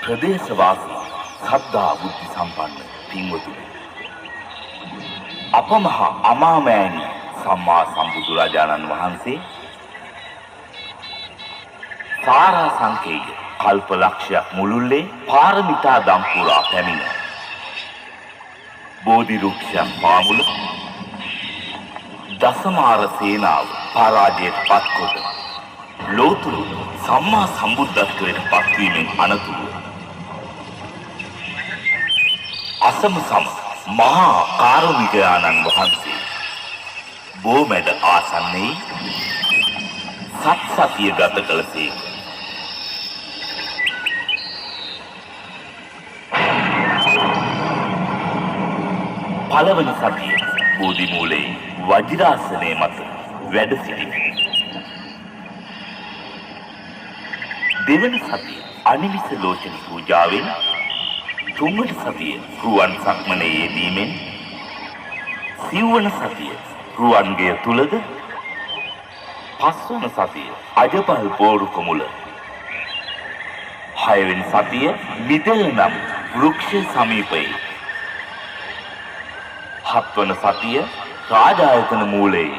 ප්‍රදේශවාසී සද්ධා බුද්ධ සම්පන්න පින්වතුනි, අප මහ අමාමෑණි සම්මා සම්බුදුරජාණන් වහන්සේ සාරා සංකේය කල්ප ලක්ෂයක් මුළුල්ලේ පාරමිතා දම් පුරා පැමිණ බෝධි රුක්ෂයන් පාමුල දසමාර සේනාව පරාජයට පත්කොට ලෝතුරු සම්මා සම්බුද්ධත්වයට පත්වීමෙන් අනතුරුව අසම සම මහා කාරුණිකයාණන් වහන්සේ බෝමැඩ ආසන්නයේ සත්සතිය ගත කළසේක. පළවන සතිය බෝධි මූලයේ වජිරාසනයේ මත වැඩ සිටි. දෙවන සතිය අනිවිස ලෝචන පූජාවෙන්, තුන්වන සතිය රුවන් සක්මනේ යෙදීමෙන්, සිව්වන සතිය රුවන්ගේ තුලද, පස්වන සතිය අජපල් පෝරුක මුල, හයවෙනි සතිය මිදෙල් නම් වෘක්ෂ සමීපයේ, හත්වන සතිය රාජායතන මූලයේ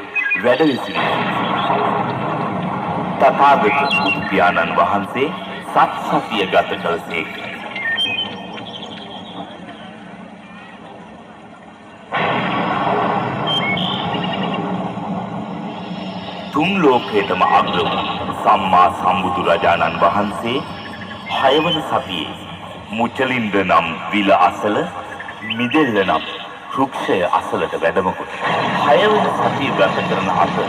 වැඩ විසිරී තථාගත බුදු පියාණන් වහන්සේ සත් සතිය ගත කළසේක. තුන් ලෝකයටම අග්‍ර වූ සම්මා සම්බුදුරජාණන් වහන්සේ හයවන සතියේ මුචලින්ද නම් විල අසල, මිදෙල්ල නම් වෘක්ෂය අසලට වැඩම කොට හයවන සතිය ගත කරන අතර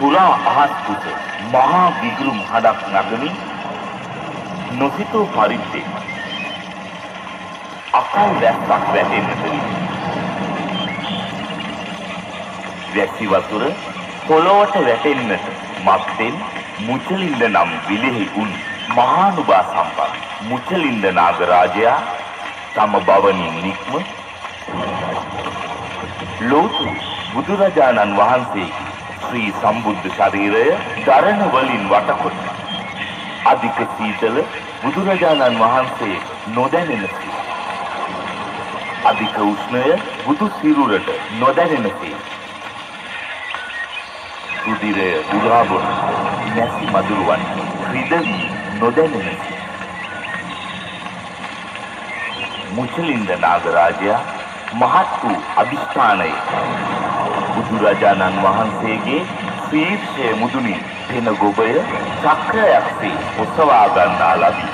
පුරා අහස් කුස මහා විගුරු මහඩක් නගමින් නොසිතූ පරිද්දේ අකල් වැස්සක් වැටෙන්නට විය. වැසි වතුර පොළොවට වැටෙන්නට මත්තෙන් මුචලින්ද නම් විලෙහි උන් මහානුභා සම්පන්න මුචලින්ද නාගරාජයා තම භවනින් නික්ම ලෝතුරු බුදුරජාණන් වහන්සේගේ ශ්‍රී සම්බුද්ධ ශරීරය දරණ වලින් වටකොට අධික සීතල බුදුරජාණන් වහන්සේ නොදැනෙනසේ, අධික උෂ්ණය බුදු සිරුරට නොදැනෙනසේ, රුධිරය උරාබොන නැසි මදුරුවන් රිදවි නොදැනෙනසේ, මුචලින්ද නාගරාජයා මහත් වූ අභිෂ්ඨානයේ බුදුරජාණන් වහන්සේගේ ශීර්ෂය මුදුනින් පෙන ගොබය චක්‍රයක්සේ ඔසවා ගන්නා ලදී.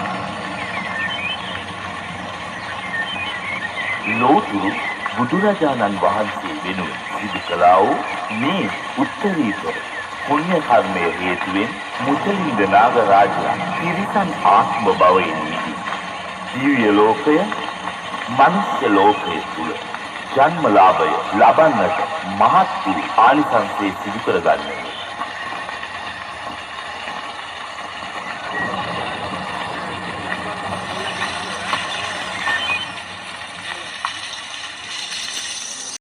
ලෝතුරු බුදුරජාණන් වහන්සේ වෙනුවෙන් සිදු කළා වූ මේ උත්තරීතර පුණ්‍ය කර්මය හේතුවෙන් මුචලින්ද නාගරාජයා තිරිසන් ආත්ම භවයෙන් මිදී දිව්‍ය ලෝකය, මනුෂ්‍ය ලෝකය තුල ජන්මලාභය ලබන්නට මහත් වූ ආනිසංසය සිදු කරගන්නේ.